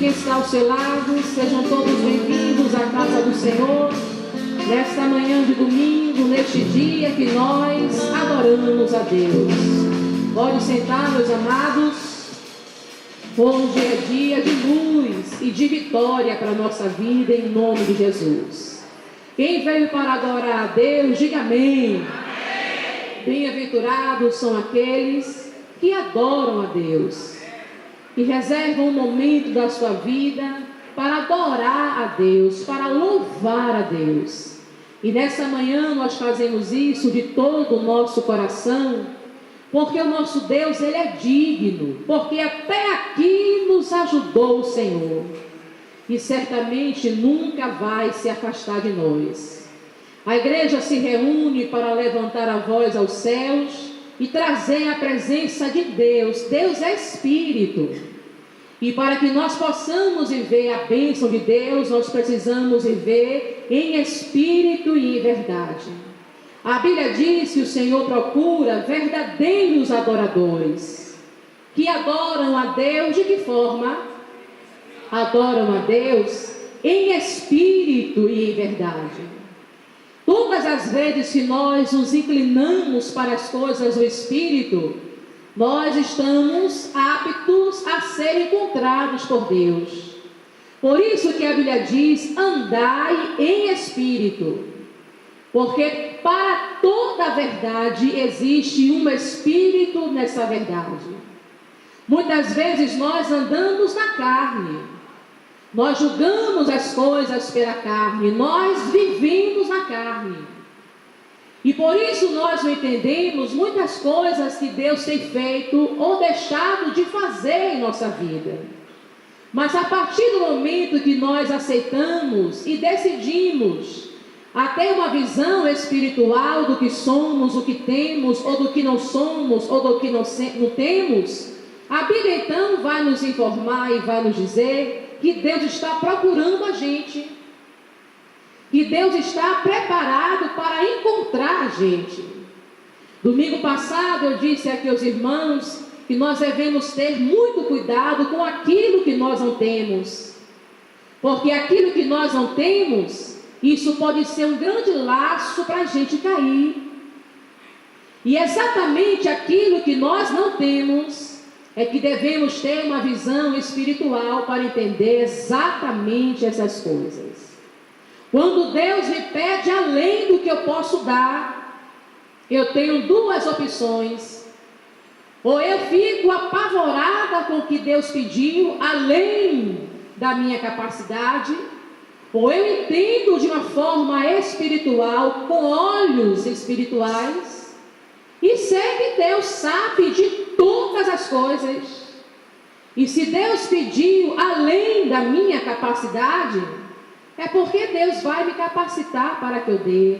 quem está ao seu lado, sejam todos bem-vindos à casa do Senhor, nesta manhã de domingo, neste dia que nós adoramos a Deus. Pode sentar, meus amados. Hoje é dia de luz e de vitória para a nossa vida, em nome de Jesus. Quem veio para adorar a Deus, diga amém. Bem-aventurados são aqueles que adoram a Deus, que reservam um momento da sua vida para adorar a Deus, para louvar a Deus. E nessa manhã nós fazemos isso de todo o nosso coração, porque o nosso Deus, Ele é digno, porque até aqui nos ajudou o Senhor, e certamente nunca vai se afastar de nós. A igreja se reúne para levantar a voz aos céus e trazer a presença de Deus. Deus é Espírito, e para que nós possamos viver a bênção de Deus, nós precisamos viver em espírito e em verdade. A Bíblia diz que o Senhor procura verdadeiros adoradores, que adoram a Deus. De que forma? Adoram a Deus em espírito e em verdade. Todas as vezes que nós nos inclinamos para as coisas do Espírito, nós estamos aptos a ser encontrados por Deus. Por isso que a Bíblia diz: andai em espírito, porque para toda a verdade existe um espírito nessa verdade. Muitas vezes nós andamos na carne, nós julgamos as coisas pela carne, nós vivemos na carne. E por isso nós não entendemos muitas coisas que Deus tem feito ou deixado de fazer em nossa vida. Mas a partir do momento que nós aceitamos e decidimos a ter uma visão espiritual do que somos, o que temos, ou do que não somos, ou do que não temos, a Bíblia então vai nos informar e vai nos dizer que Deus está procurando a gente, que Deus está preparado para encontrar a gente. Domingo passado eu disse aqui aos irmãos que nós devemos ter muito cuidado com aquilo que nós não temos, porque aquilo que nós não temos, isso pode ser um grande laço para a gente cair. E exatamente aquilo que nós não temos é que devemos ter uma visão espiritual para entender exatamente essas coisas. Quando Deus me pede além do que eu posso dar, eu tenho duas opções: ou eu fico apavorada com o que Deus pediu além da minha capacidade, ou eu entendo de uma forma espiritual, com olhos espirituais, e sei que Deus sabe de todas as coisas. E se Deus pediu além da minha capacidade, é porque Deus vai me capacitar para que eu dê.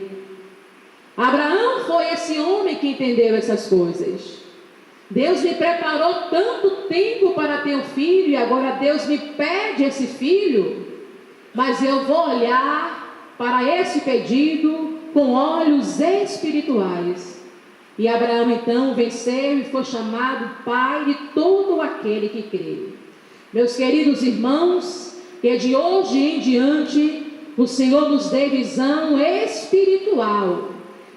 Abraão foi esse homem que entendeu essas coisas. Deus me preparou tanto tempo para ter um filho, e agora Deus me pede esse filho, mas eu vou olhar para esse pedido com olhos espirituais. E Abraão então venceu e foi chamado pai de todo aquele que crê. Meus queridos irmãos, que de hoje em diante o Senhor nos dê visão espiritual,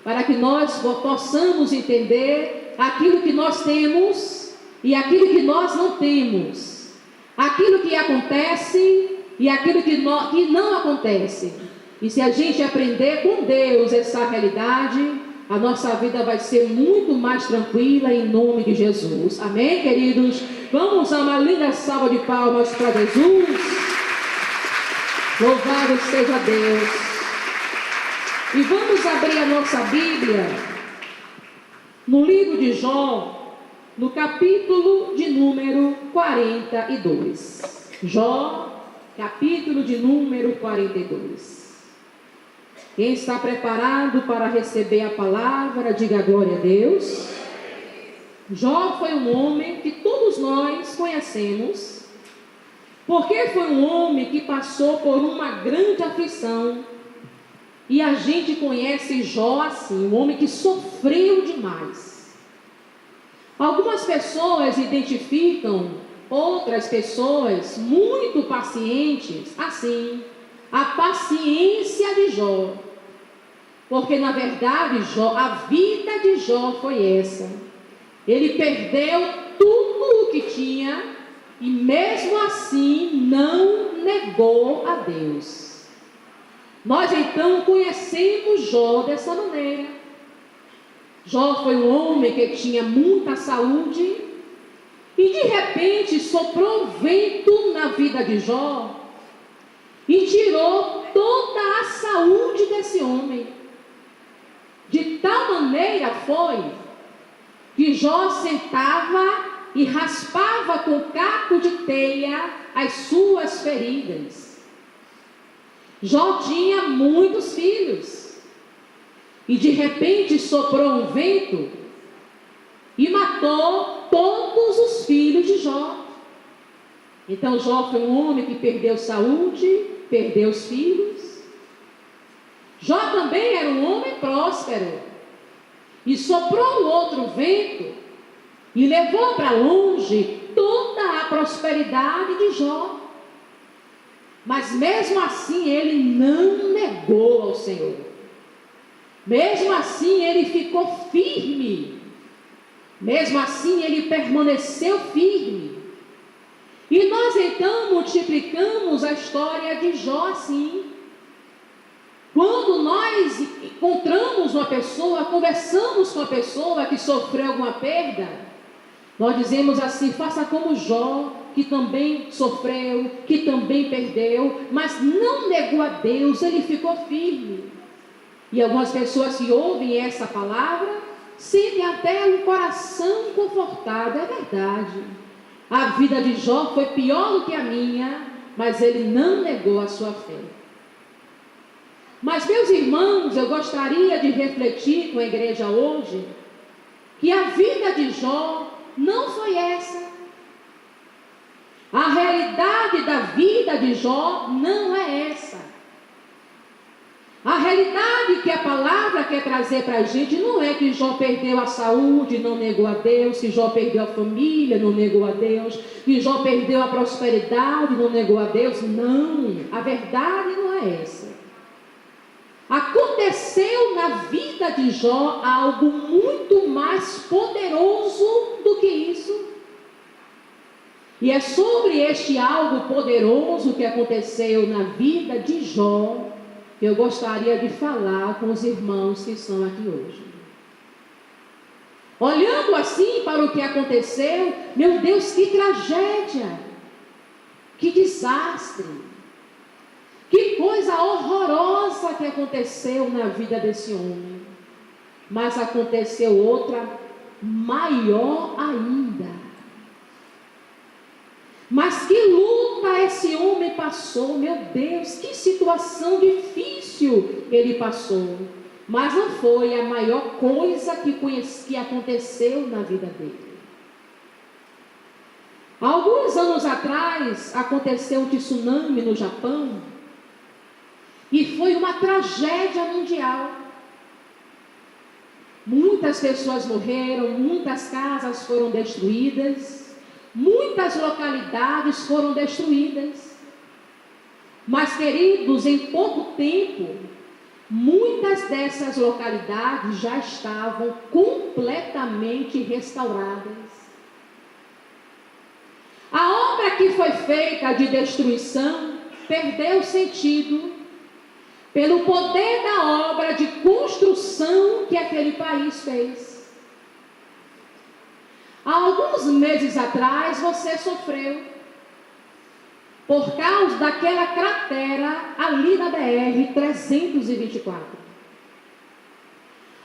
para que nós possamos entender aquilo que nós temos e aquilo que nós não temos, aquilo que acontece e aquilo que não acontece. E se a gente aprender com Deus essa realidade, a nossa vida vai ser muito mais tranquila, em nome de Jesus. Amém, queridos? Vamos dar uma linda salva de palmas para Jesus. Louvado seja Deus. E vamos abrir a nossa Bíblia no livro de Jó, no capítulo de número 42. Jó, capítulo de número 42. Quem está preparado para receber a palavra, diga glória a Deus. Jó foi um homem que todos nós conhecemos, porque foi um homem que passou por uma grande aflição. E a gente conhece Jó assim, um homem que sofreu demais. Algumas pessoas identificam outras pessoas muito pacientes, assim, a paciência de Jó. Porque, na verdade, Jó, a vida de Jó foi essa. Ele perdeu tudo o que tinha e, mesmo assim, não negou a Deus. Nós, então, conhecemos Jó dessa maneira. Jó foi um homem que tinha muita saúde e, de repente, soprou um vento na vida de Jó e tirou toda a saúde desse homem. De tal maneira foi que Jó sentava e raspava com caco de teia as suas feridas. Jó tinha muitos filhos e de repente soprou um vento e matou todos os filhos de Jó. Então Jó foi um homem que perdeu saúde, perdeu os filhos. Jó também era um homem próspero e soprou um outro vento e levou para longe toda a prosperidade de Jó. Mas mesmo assim ele não negou ao Senhor. Mesmo assim ele ficou firme. Mesmo assim ele permaneceu firme. E nós então multiplicamos a história de Jó assim. Quando nós encontramos uma pessoa, conversamos com uma pessoa que sofreu alguma perda, nós dizemos assim: faça como Jó, que também sofreu, que também perdeu, mas não negou a Deus, ele ficou firme. E algumas pessoas que ouvem essa palavra, sentem até o coração confortado. É verdade, a vida de Jó foi pior do que a minha, mas ele não negou a sua fé. Mas, meus irmãos, eu gostaria de refletir com a igreja hoje, que a vida de Jó não foi essa. A realidade da vida de Jó não é essa. A realidade que a palavra quer trazer para a gente não é que Jó perdeu a saúde, não negou a Deus, que Jó perdeu a família, não negou a Deus, que Jó perdeu a prosperidade, não negou a Deus. Não, a verdade não é essa. Aconteceu na vida de Jó algo muito mais poderoso do que isso. E é sobre este algo poderoso que aconteceu na vida de Jó que eu gostaria de falar com os irmãos que estão aqui hoje. Olhando assim para o que aconteceu, meu Deus, que tragédia, que desastre, que coisa horrorosa que aconteceu na vida desse homem. Mas aconteceu outra maior ainda. Mas que luta esse homem passou, meu Deus, que situação difícil ele passou. Mas não foi a maior coisa que aconteceu na vida dele. Há alguns anos atrás, aconteceu um tsunami no Japão, e foi uma tragédia mundial. Muitas pessoas morreram, muitas casas foram destruídas, muitas localidades foram destruídas. Mas, queridos, em pouco tempo, muitas dessas localidades já estavam completamente restauradas. A obra que foi feita de destruição perdeu sentido pelo poder da obra de construção que aquele país fez. Há alguns meses atrás você sofreu por causa daquela cratera ali na BR-324.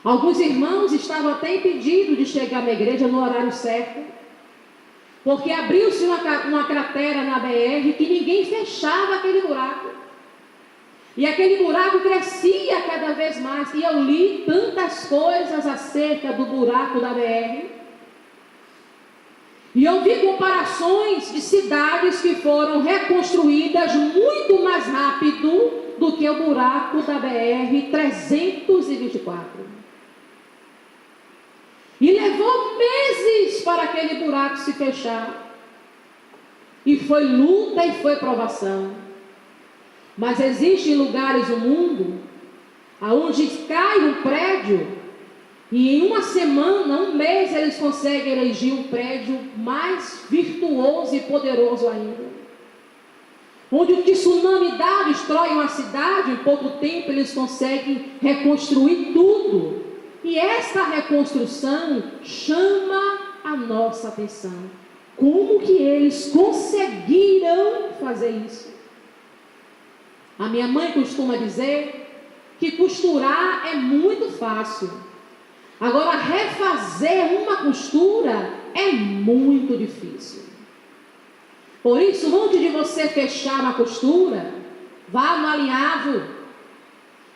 Alguns irmãos estavam até impedidos de chegar na igreja no horário certo, porque abriu-se uma cratera na BR que ninguém fechava aquele buraco. E aquele buraco crescia cada vez mais. E eu li tantas coisas acerca do buraco da BR. E eu vi comparações de cidades que foram reconstruídas muito mais rápido do que o buraco da BR-324. E levou meses para aquele buraco se fechar. e foi luta e foi provação. Mas existem lugares no mundo onde cai um prédio e em uma semana, um mês, eles conseguem erigir um prédio mais virtuoso e poderoso ainda. Onde o tsunami dá, destrói uma cidade, em pouco tempo eles conseguem reconstruir tudo. E esta reconstrução chama a nossa atenção. Como que eles conseguiram fazer isso? A minha mãe costuma dizer que costurar é muito fácil. Agora, refazer uma costura é muito difícil. Por isso, antes de você fechar uma costura, vá no alinhavo.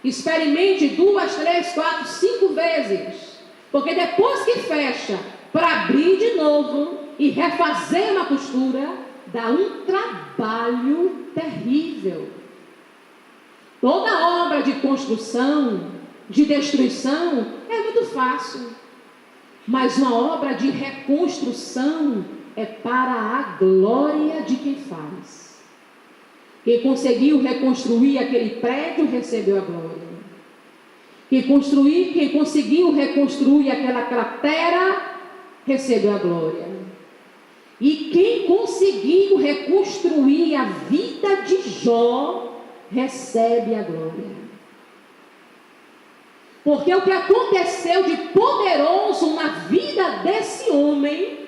Experimente 2, 3, 4, 5 vezes. Porque depois que fecha, para abrir de novo e refazer uma costura, dá um trabalho terrível. Toda obra de construção, de destruição, é muito fácil. Mas uma obra de reconstrução é para a glória de quem faz. Quem conseguiu reconstruir aquele prédio, recebeu a glória. Quem conseguiu reconstruir aquela cratera, recebeu a glória. E quem conseguiu reconstruir a vida de Jó, recebe a glória. Porque o que aconteceu de poderoso na vida desse homem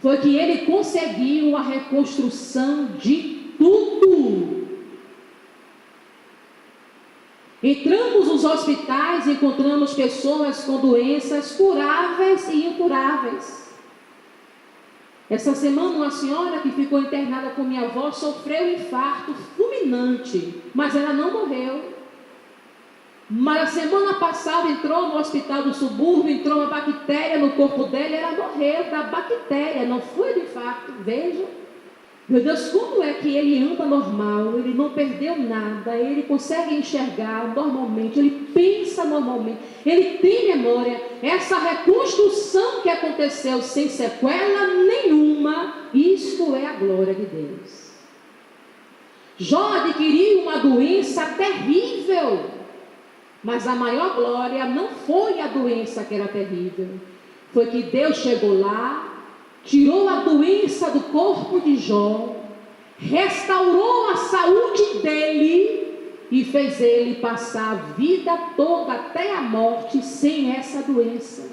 foi que ele conseguiu a reconstrução de tudo. Entramos nos hospitais e encontramos pessoas com doenças curáveis e incuráveis. Essa semana, uma senhora que ficou internada com minha avó sofreu um infarto fulminante, mas ela não morreu. Mas a semana passada entrou no hospital do subúrbio, entrou uma bactéria no corpo dela e ela morreu da bactéria, não foi do infarto. Veja, meu Deus, como é que ele anda normal, ele não perdeu nada, ele consegue enxergar normalmente, ele pensa normalmente, ele tem memória. Essa reconstrução que aconteceu sem sequela nenhuma, isto é a glória de Deus. Jó adquiriu uma doença terrível. Mas a maior glória não foi a doença que era terrível. Foi que Deus chegou lá, tirou a doença do corpo de Jó, restaurou a saúde dele e fez ele passar a vida toda até a morte sem essa doença.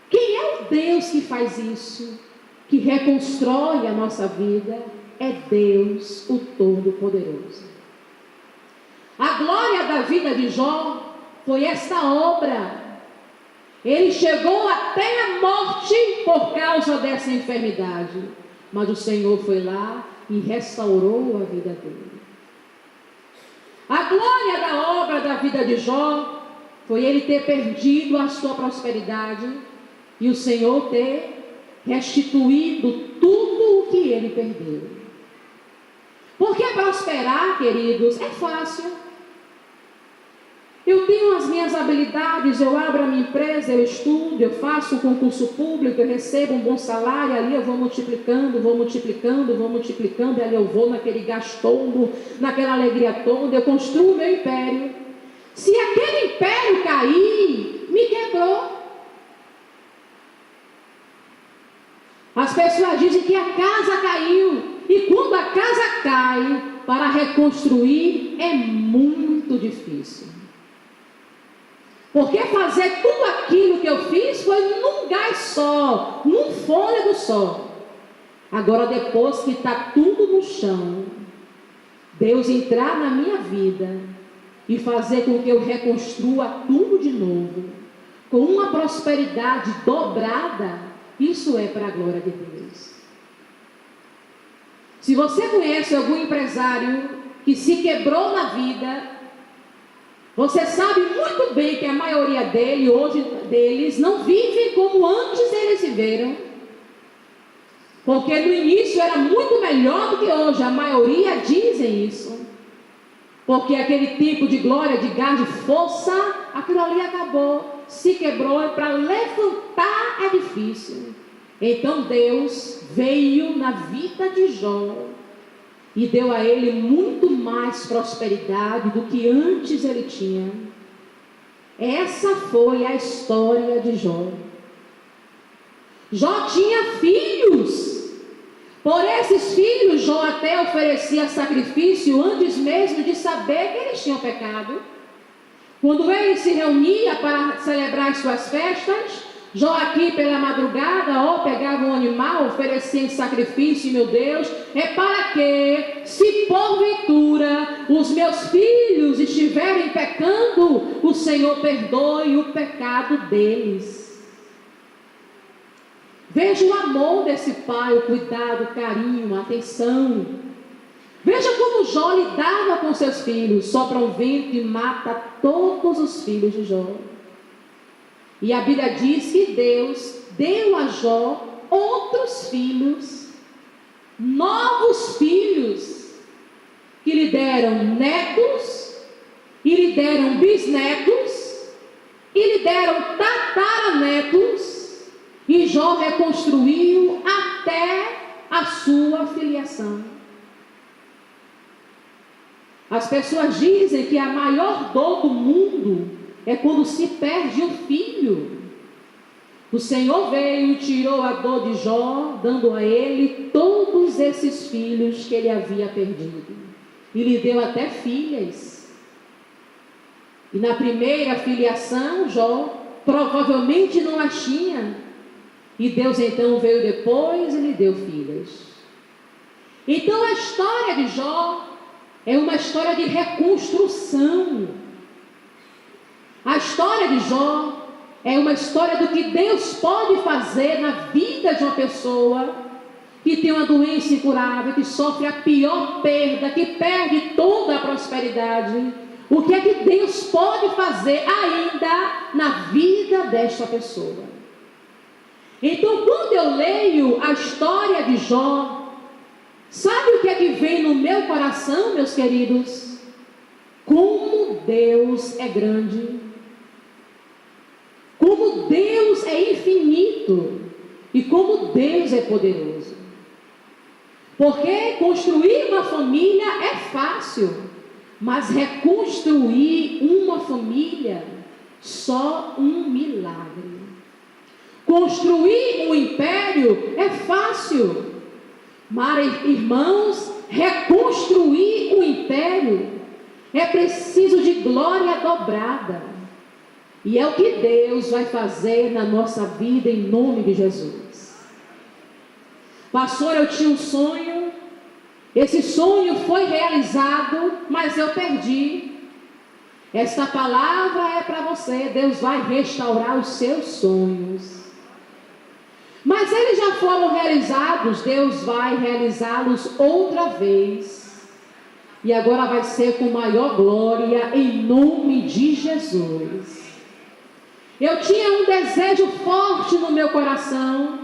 Quem é o Deus que faz isso? Que reconstrói a nossa vida? É Deus, o Todo-Poderoso. A glória da vida de Jó foi esta obra. Ele chegou até a morte por causa dessa enfermidade. Mas o Senhor foi lá e restaurou a vida dele. A glória da obra da vida de Jó foi ele ter perdido a sua prosperidade e o Senhor ter restituído tudo o que ele perdeu. Porque prosperar, queridos, é fácil. Eu tenho as minhas habilidades, eu abro a minha empresa, eu estudo, eu faço um concurso público, eu recebo um bom salário, ali eu vou multiplicando, e ali eu vou naquele gasto todo, naquela alegria toda, eu construo o meu império. Se aquele império cair, me quebrou. As pessoas dizem que a casa caiu, e quando a casa cai, para reconstruir é muito difícil. Porque fazer tudo aquilo que eu fiz foi num gás só, num fôlego só. Agora, depois que está tudo no chão, Deus entrar na minha vida e fazer com que eu reconstrua tudo de novo, com uma prosperidade dobrada, isso é para a glória de Deus. Se você conhece algum empresário que se quebrou na vida, você sabe muito bem que a maioria deles não vive como antes eles viveram. Porque no início era muito melhor do que hoje. A maioria dizem isso. Porque aquele tipo de glória, de gás, de força, aquilo ali acabou. Se quebrou e para levantar é difícil. Então Deus veio na vida de Jó e deu a ele muito mais prosperidade do que antes ele tinha. Essa foi a história de Jó. Jó tinha filhos. Por esses filhos, Jó até oferecia sacrifício antes mesmo de saber que eles tinham pecado. Quando ele se reunia para celebrar as suas festas, Jó aqui pela madrugada, pegava um animal, oferecia em sacrifício, meu Deus, é para que, se porventura os meus filhos estiverem pecando, o Senhor perdoe o pecado deles. Veja o amor desse pai, o cuidado, o carinho, a atenção. Veja como Jó lidava com seus filhos. Sopra um vento e mata todos os filhos de Jó. E a Bíblia diz que Deus deu a Jó outros filhos, novos filhos, que lhe deram netos, e lhe deram bisnetos, e lhe deram tataranetos. E Jó reconstruiu até a sua filiação. As pessoas dizem que a maior dor do mundo é quando se perde um filho. O Senhor veio e tirou a dor de Jó, dando a ele todos esses filhos que ele havia perdido. E lhe deu até filhas. E na primeira filiação, Jó provavelmente não as tinha. E Deus então veio depois e lhe deu filhas. Então a história de Jó é uma história de reconstrução. A história de Jó é uma história do que Deus pode fazer na vida de uma pessoa que tem uma doença incurável, que sofre a pior perda, que perde toda a prosperidade. O que é que Deus pode fazer ainda na vida desta pessoa? Então, quando eu leio a história de Jó, sabe o que é que vem no meu coração, meus queridos? Como Deus é grande, como Deus é infinito e como Deus é poderoso. Porque construir uma família é fácil, mas reconstruir uma família, só um milagre. Construir um império é fácil, mas, irmãos, reconstruir um império é preciso de glória dobrada. E é o que Deus vai fazer na nossa vida em nome de Jesus. Pastor, eu tinha um sonho, esse sonho foi realizado, mas eu perdi. Esta palavra é para você. Deus vai restaurar os seus sonhos. Mas eles já foram realizados, Deus vai realizá-los outra vez. E agora vai ser com maior glória, em nome de Jesus. Eu tinha um desejo forte no meu coração,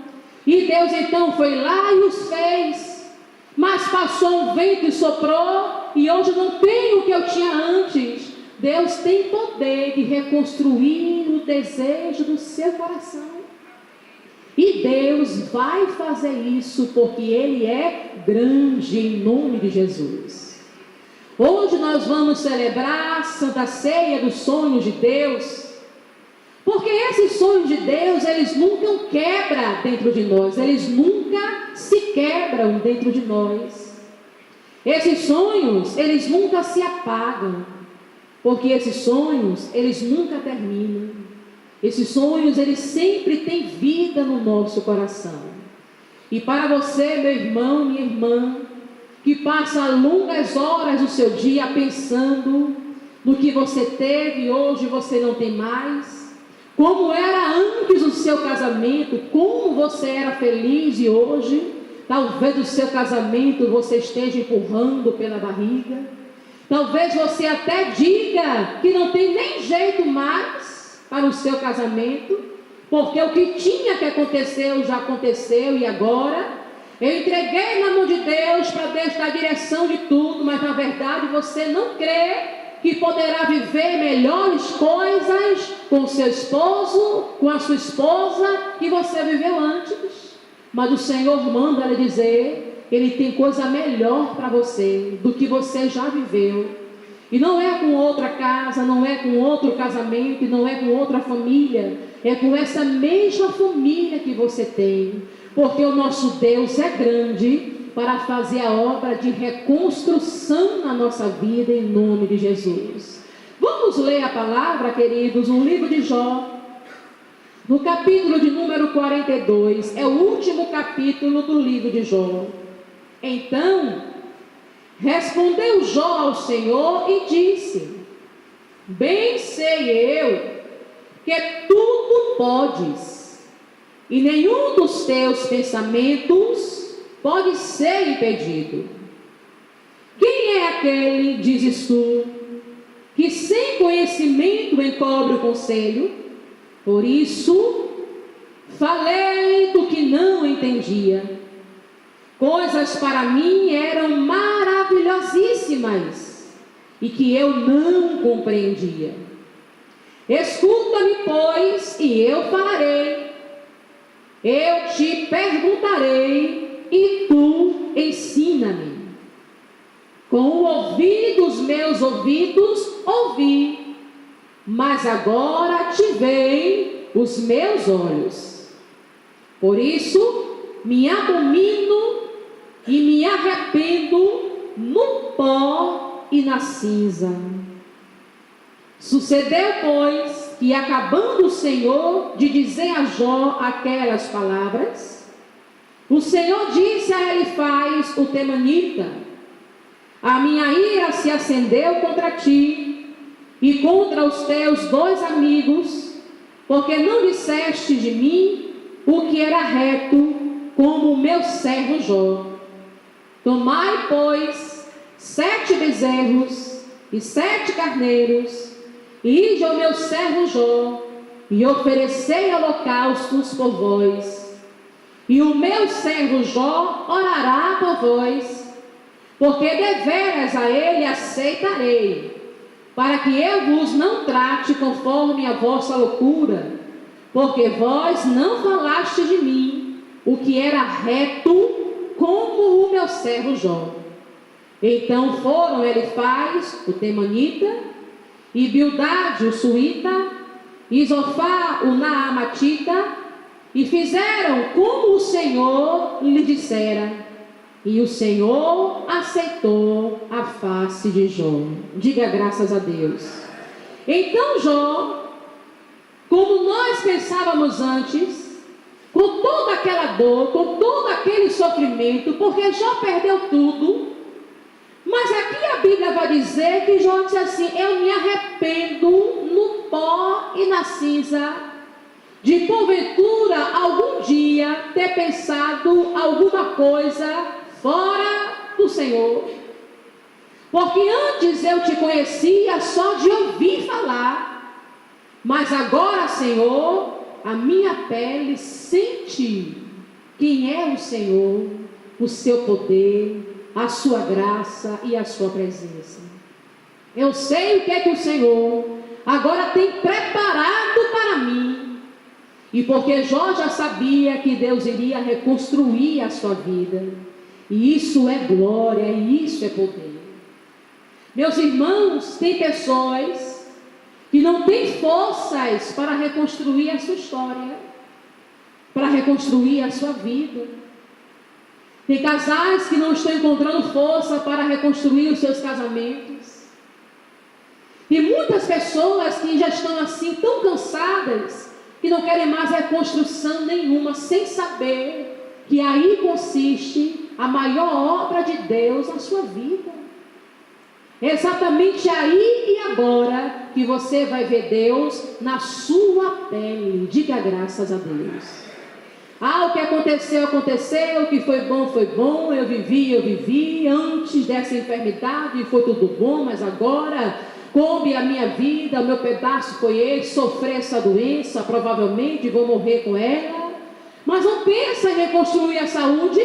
e Deus então foi lá e os fez. Mas passou um vento e soprou, e hoje não tenho o que eu tinha antes. Deus tem poder de reconstruir o desejo do seu coração. E Deus vai fazer isso porque Ele é grande em nome de Jesus. Hoje nós vamos celebrar a Santa Ceia dos sonhos de Deus. Porque esses sonhos de Deus, eles nunca quebram dentro de nós. Eles nunca se quebram dentro de nós. Esses sonhos, eles nunca se apagam. Porque esses sonhos, eles nunca terminam. Esses sonhos, eles sempre têm vida no nosso coração. E para você, meu irmão, minha irmã, que passa longas horas do seu dia pensando no que você teve e hoje você não tem mais, como era antes do seu casamento, como você era feliz e hoje, talvez o seu casamento você esteja empurrando pela barriga, talvez você até diga que não tem nem jeito mais para o seu casamento, porque o que tinha que acontecer já aconteceu e agora eu entreguei na mão de Deus para Deus dar a direção de tudo, mas na verdade você não crê que poderá viver melhores coisas com seu esposo, com a sua esposa que você viveu antes. Mas o Senhor manda lhe dizer, Ele tem coisa melhor para você, do que você já viveu. E não é com outra casa, não é com outro casamento, e não é com outra família, é com essa mesma família que você tem. Porque o nosso Deus é grande para fazer a obra de reconstrução na nossa vida, em nome de Jesus. Vamos ler a palavra, queridos, no livro de Jó, no capítulo de número 42, é o último capítulo do livro de Jó. Então, respondeu Jó ao Senhor e disse: bem sei eu que tudo podes, e nenhum dos teus pensamentos pode ser impedido. Quem é aquele, dizes tu, que sem conhecimento encobre o conselho? Por isso, falei do que não entendia. Coisas para mim eram maravilhosíssimas e que eu não compreendia. Escuta-me, pois, e eu falarei. Eu te perguntarei e tu ensina-me. Com o ouvido dos meus ouvidos ouvi, mas agora te veem os meus olhos. Por isso me abomino e me arrependo no pó e na cinza. Sucedeu, pois, que acabando o Senhor de dizer a Jó aquelas palavras, o Senhor disse a Elifaz, o temanita: a minha ira se acendeu contra ti e contra os teus dois amigos, porque não disseste de mim o que era reto, como o meu servo Jó. Tomai, pois, 7 bezerros e 7 carneiros, e ide ao meu servo Jó, e oferecei holocaustos por vós. E o meu servo Jó orará por vós, porque deveras a ele aceitarei, para que eu vos não trate conforme a vossa loucura, porque vós não falaste de mim o que era reto, como o meu servo Jó. Então foram Elifaz, o temanita, e Bildade, o suíta, e Zofar, o naamatita, e fizeram como o Senhor lhe dissera, e o Senhor aceitou a face de Jó. Diga graças a Deus. Então Jó, como nós pensávamos antes, com toda aquela dor, com todo aquele sofrimento, porque Jó perdeu tudo, mas aqui a Bíblia vai dizer que Jó diz assim: eu me arrependo no pó e na cinza, de porventura algum dia ter pensado alguma coisa fora do Senhor, porque antes eu te conhecia só de ouvir falar, mas agora, Senhor, a minha pele sente quem é o Senhor, o seu poder, a sua graça e a sua presença. Eu sei o que é que o Senhor agora tem preparado para mim, e porque Jó já sabia que Deus iria reconstruir a sua vida, e isso é glória, e isso é poder. Meus irmãos, tem pessoas que não têm forças para reconstruir a sua história, para reconstruir a sua vida. Tem casais que não estão encontrando força para reconstruir os seus casamentos. E muitas pessoas que já estão assim tão cansadas, que não querem mais reconstrução nenhuma, sem saber que aí consiste a maior obra de Deus na sua vida. É exatamente aí e agora que você vai ver Deus na sua pele. Diga graças a Deus. Ah, o que aconteceu, aconteceu, o que foi bom, eu vivi, antes dessa enfermidade foi tudo bom, mas agora coube a minha vida, o meu pedaço foi esse, sofrer essa doença, provavelmente vou morrer com ela. Mas não pensa em reconstruir a saúde?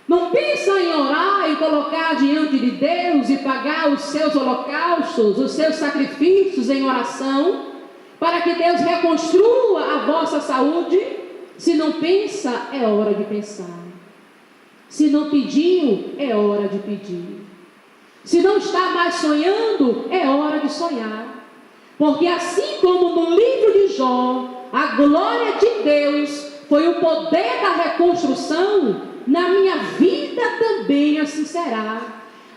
Não pensa em orar e colocar diante de Deus e pagar os seus holocaustos, os seus sacrifícios em oração, para que Deus reconstrua a vossa saúde? Se não pensa, é hora de pensar. Se não pediu, é hora de pedir. Se não está mais sonhando, é hora de sonhar. Porque assim como no livro de Jó, a glória de Deus foi o poder da reconstrução, na minha vida também assim será.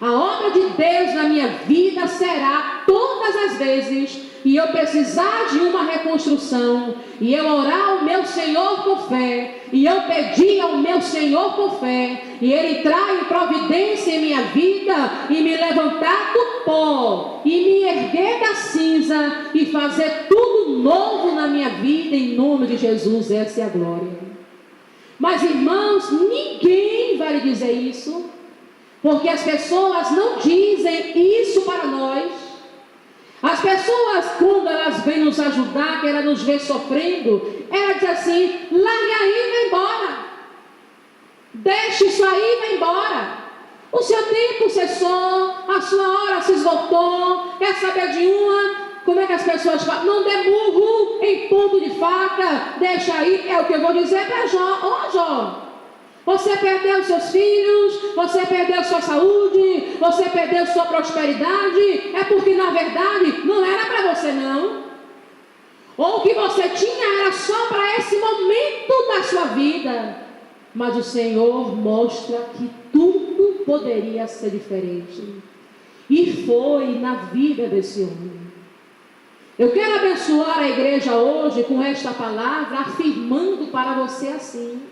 A obra de Deus na minha vida será todas as vezes e eu precisar de uma reconstrução, e eu orar ao meu Senhor por fé, e eu pedir ao meu Senhor por fé, e Ele entrar em providência em minha vida, e me levantar do pó, e me erguer da cinza, e fazer tudo novo na minha vida, em nome de Jesus. Essa é a glória. Mas irmãos, ninguém vai lhe dizer isso, porque as pessoas não dizem isso para nós. As pessoas, quando elas vêm nos ajudar, que elas nos vê sofrendo, elas dizem assim: largue aí, vai embora, deixe isso aí, vai embora, o seu tempo cessou, a sua hora se esgotou. Quer saber de uma? Como é que as pessoas falam? Não dê murro em ponto de faca, deixa aí. É o que eu vou dizer para Jó. Ó Jó, você perdeu seus filhos, você perdeu sua saúde, você perdeu sua prosperidade, é porque na verdade não era para você não. Ou o que você tinha era só para esse momento da sua vida. Mas o Senhor mostra que tudo poderia ser diferente. E foi na vida desse homem. Eu quero abençoar a igreja hoje com esta palavra, afirmando para você assim: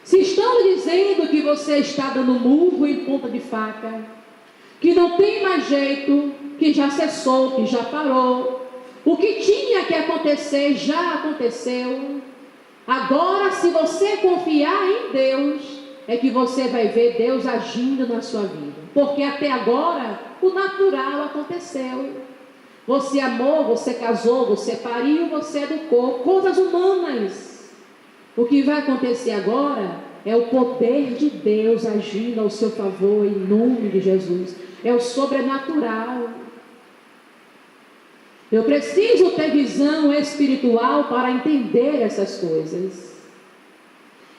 se estão dizendo que você está dando murro em ponta de faca, que não tem mais jeito, que já cessou, que já parou, o que tinha que acontecer já aconteceu, agora se você confiar em Deus, é que você vai ver Deus agindo na sua vida. Porque até agora o natural aconteceu. Você amou, você casou, você pariu, você educou, coisas humanas. O que vai acontecer agora é o poder de Deus agindo ao seu favor em nome de Jesus. É o sobrenatural. Eu preciso ter visão espiritual para entender essas coisas.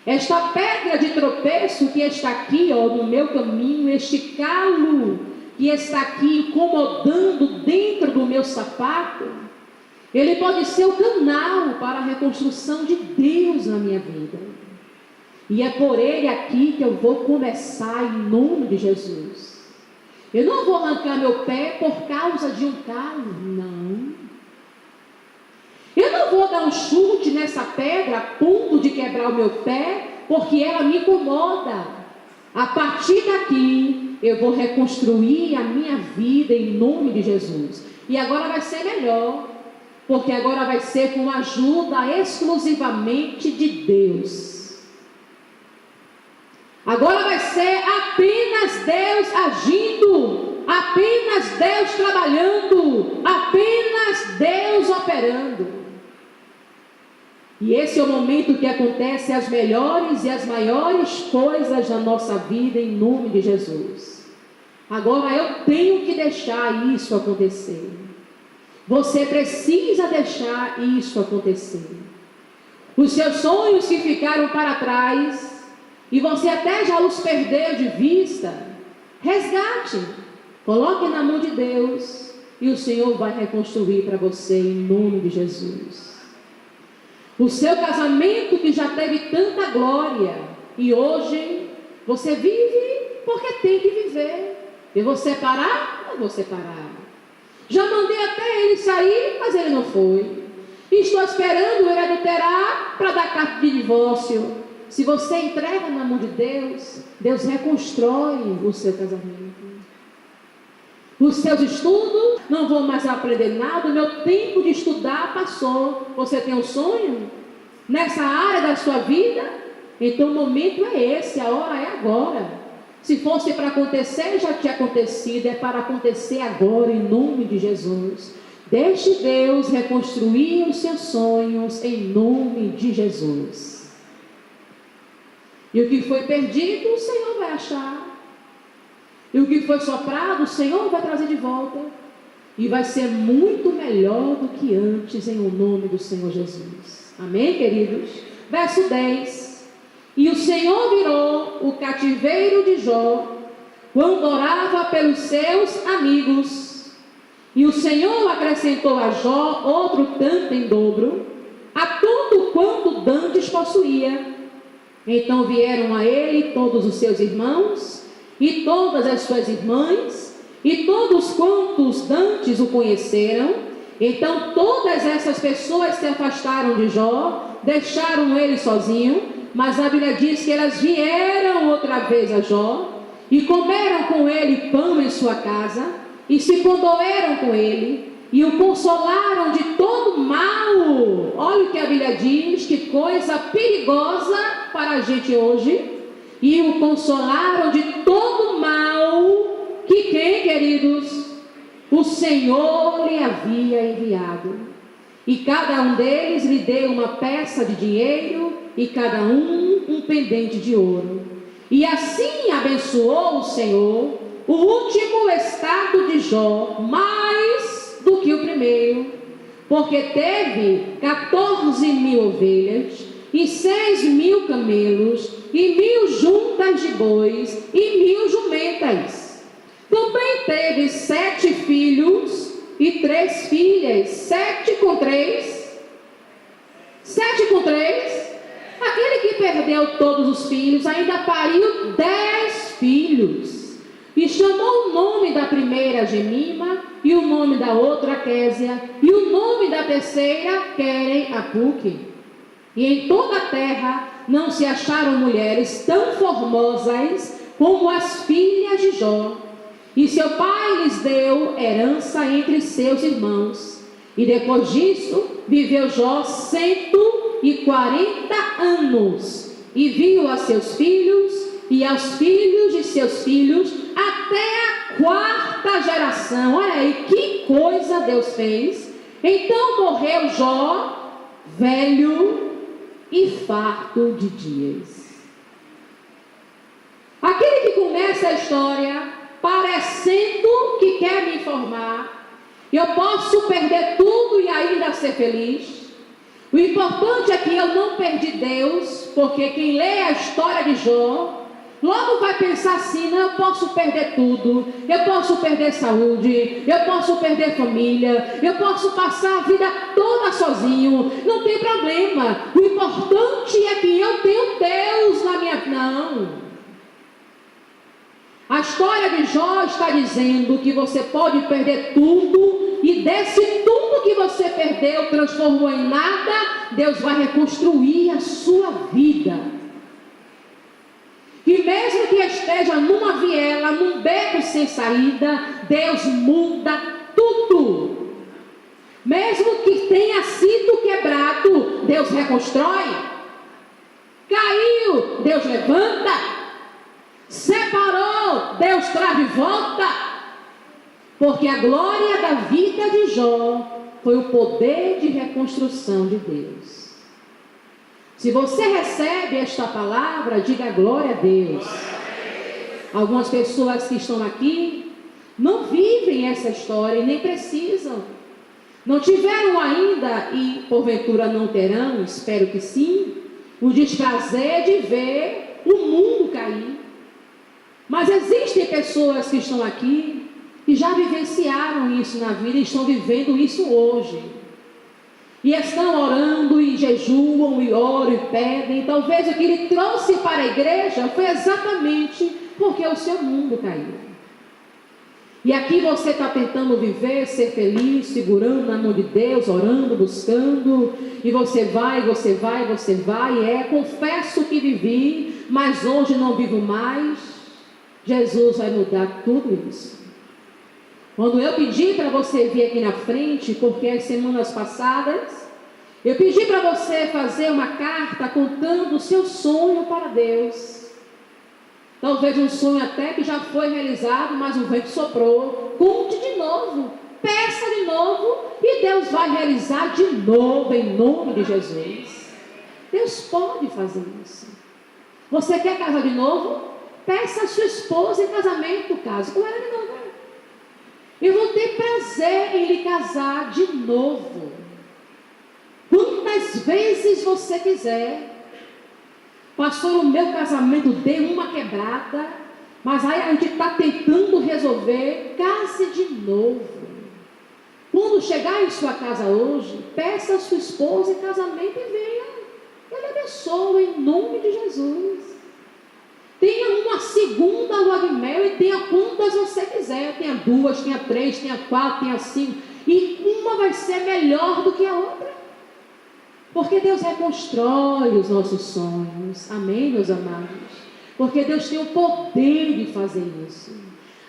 Esta pedra de tropeço que está aqui, ó, no meu caminho, este calo que está aqui incomodando dentro do meu sapato, ele pode ser o canal para a reconstrução de Deus na minha vida. E é por ele aqui que eu vou começar em nome de Jesus. Eu não vou arrancar meu pé por causa de um calo, não. Eu não vou dar um chute nessa pedra a ponto de quebrar o meu pé, porque ela me incomoda. A partir daqui, eu vou reconstruir a minha vida em nome de Jesus. E agora vai ser melhor, porque agora vai ser com a ajuda exclusivamente de Deus. Agora vai ser apenas Deus agindo, apenas Deus trabalhando, apenas Deus operando. E esse é o momento que acontecem as melhores e as maiores coisas na nossa vida em nome de Jesus. Agora eu tenho que deixar isso acontecer. Você precisa deixar isso acontecer. Os seus sonhos que ficaram para trás, e você até já os perdeu de vista, resgate, coloque na mão de Deus, e o Senhor vai reconstruir para você em nome de Jesus. O seu casamento que já teve tanta glória, e hoje você vive porque tem que viver. Eu vou separar? Não vou separar. Já mandei até ele sair, mas ele não foi. Estou esperando ele adulterar para dar carta de divórcio. Se você entrega na mão de Deus, Deus reconstrói o seu casamento. Os seus estudos, não vou mais aprender nada, o meu tempo de estudar passou. Você tem um sonho nessa área da sua vida? Então o momento é esse, a hora é agora. Se fosse para acontecer, já tinha acontecido, é para acontecer agora em nome de Jesus. Deixe Deus reconstruir os seus sonhos em nome de Jesus. E o que foi perdido, o Senhor vai achar. E o que foi soprado, o Senhor vai trazer de volta. E vai ser muito melhor do que antes, em o nome do Senhor Jesus. Amém, queridos? Verso 10. E o Senhor virou o cativeiro de Jó, quando orava pelos seus amigos. E o Senhor acrescentou a Jó outro tanto em dobro, a tudo quanto dantes possuía. Então vieram a ele todos os seus irmãos, e todas as suas irmãs, e todos quantos dantes o conheceram. Então todas essas pessoas se afastaram de Jó, deixaram ele sozinho, mas a Bíblia diz que elas vieram outra vez a Jó, e comeram com ele pão em sua casa, e se condoeram com ele, e o consolaram de todo mal. Olha o que a Bíblia diz, que coisa perigosa para a gente hoje. E o consolaram de todo mal, que quem, queridos? O Senhor lhe havia enviado. E cada um deles lhe deu uma peça de dinheiro, e cada um pendente de ouro. E assim abençoou o Senhor o último estado de Jó, mais do que o primeiro, porque teve 14.000 ovelhas, e 6.000 camelos, e 1.000 juntas de bois, e 1.000 jumentas. Também teve 7 filhos e 3 filhas. 7 com 3. 7 com 3. Aquele que perdeu todos os filhos ainda pariu 10 filhos. E chamou o nome da primeira Gemima, e o nome da outra Késia, e o nome da terceira Queren-Apuque. E em toda a terra não se acharam mulheres tão formosas como as filhas de Jó. E seu pai lhes deu herança entre seus irmãos. E depois disso viveu Jó 140 anos, e viu a seus filhos e aos filhos de seus filhos até a 4ª geração. Olha aí que coisa Deus fez. Então morreu Jó velho e farto de dias. Aquele que começa a história parecendo que quer me informar, eu posso perder tudo e ainda ser feliz. O importante é que eu não perdi Deus, porque quem lê a história de Jó logo vai pensar assim: não, eu posso perder tudo, eu posso perder saúde, eu posso perder família, eu posso passar a vida toda sozinho, não tem problema, o importante é que eu tenho Deus na minha... Não. A história de Jó está dizendo que você pode perder tudo, e desse tudo que você perdeu, transformou em nada, Deus vai reconstruir a sua vida. E mesmo que esteja numa viela, num beco sem saída, Deus muda tudo. Mesmo que tenha sido quebrado, Deus reconstrói. Caiu, Deus levanta. Separou, Deus traz de volta. Porque a glória da vida de Jó foi o poder de reconstrução de Deus. Se você recebe esta palavra, diga glória a Deus. Algumas pessoas que estão aqui não vivem essa história e nem precisam. Não tiveram ainda, e porventura não terão, espero que sim, o desprazer de ver o mundo cair. Mas existem pessoas que estão aqui que já vivenciaram isso na vida e estão vivendo isso hoje. E estão orando e jejuam e oram e pedem. Talvez o que ele trouxe para a igreja foi exatamente porque o seu mundo caiu. E aqui você está tentando viver, ser feliz, segurando na mão de Deus, orando, buscando. E você vai. Confesso que vivi, mas hoje não vivo mais. Jesus vai mudar tudo isso. Quando eu pedi para você vir aqui na frente, porque as semanas passadas, eu pedi para você fazer uma carta contando o seu sonho para Deus. Talvez um sonho até que já foi realizado, mas o vento soprou. Conte de novo, peça de novo, e Deus vai realizar de novo, em nome de Jesus. Deus pode fazer isso. Você quer casar de novo? Peça a sua esposa em casamento, case com ela de novo. Eu vou ter prazer em lhe casar de novo. Quantas vezes você quiser. Pastor, o meu casamento deu uma quebrada, mas aí a gente está tentando resolver. Case de novo. Quando chegar em sua casa hoje, peça a sua esposa em casamento e venha. Ele abençoa em nome de Jesus. Tenha uma segunda lua de mel e tenha quantas você quiser. Tenha 2, tenha 3, tenha 4, tenha 5. E uma vai ser melhor do que a outra. Porque Deus reconstrói os nossos sonhos. Amém, meus amados? Porque Deus tem o poder de fazer isso.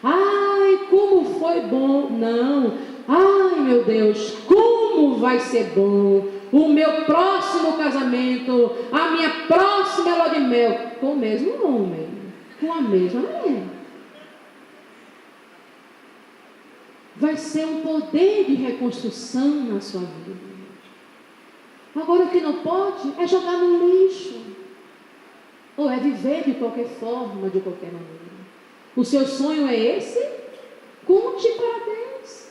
Ai, como foi bom. Não. Ai, meu Deus, como vai ser bom o meu próximo casamento, a minha próxima lua de mel, com o mesmo homem, com a mesma mulher. Vai ser um poder de reconstrução na sua vida. Agora, o que não pode é jogar no lixo, ou é viver de qualquer forma, de qualquer maneira. O seu sonho é esse? Conte para Deus.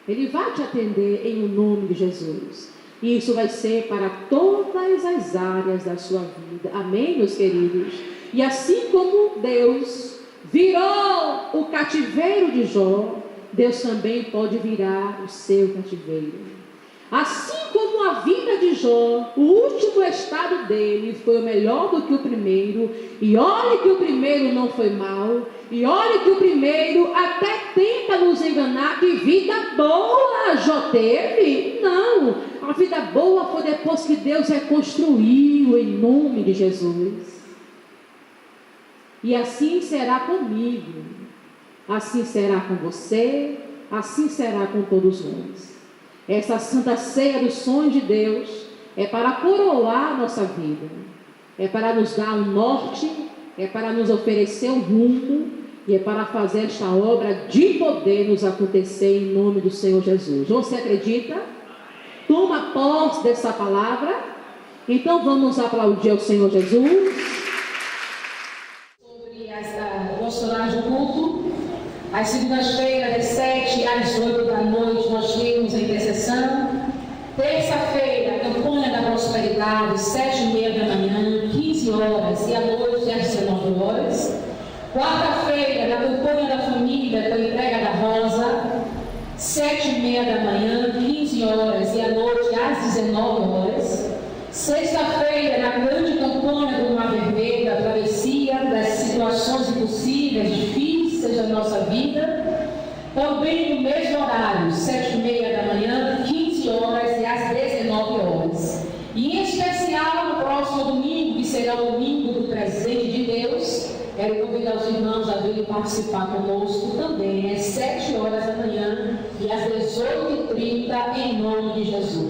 Ele vai te atender em nome de Jesus. E isso vai ser para todas as áreas da sua vida. Amém, meus queridos? E assim como Deus virou o cativeiro de Jó, Deus também pode virar o seu cativeiro. Assim como a vida de Jó, o último estado dele foi o melhor do que o primeiro. E olhe que o primeiro não foi mal. E olhe que o primeiro até tenta nos enganar que vida boa Jó teve. Não, a vida boa foi depois que Deus reconstruiu em nome de Jesus. E assim será comigo, assim será com você, assim será com todos nós. Essa santa ceia dos sonhos de Deus é para coroar a nossa vida, é para nos dar um norte, é para nos oferecer um rumo e é para fazer esta obra de poder nos acontecer em nome do Senhor Jesus. Você acredita? Toma posse dessa palavra? Então vamos aplaudir ao Senhor Jesus. Sobre o nosso horário de culto, às segundas-feiras, das 7 às 8 da noite, nós temos a intercessão. Terça-feira, a campanha da prosperidade, 7h30 da manhã, 15 horas, e à noite, às 19 horas. Quarta-feira, na campanha da família, com a entrega da rosa, 7h30 da manhã, 15 horas, e à noite, às 19 horas. Sexta-feira, na grande campanha do Mar Vermelho, a travessia das situações impossíveis, difíceis da nossa vida, também no mesmo horário, 7h30 da manhã, 15 horas e às 19 horas. E em especial no próximo domingo, que será o domingo do presente de Deus, quero convidar os irmãos a virem participar conosco também, às 7 horas da manhã e às 18h30, em nome de Jesus.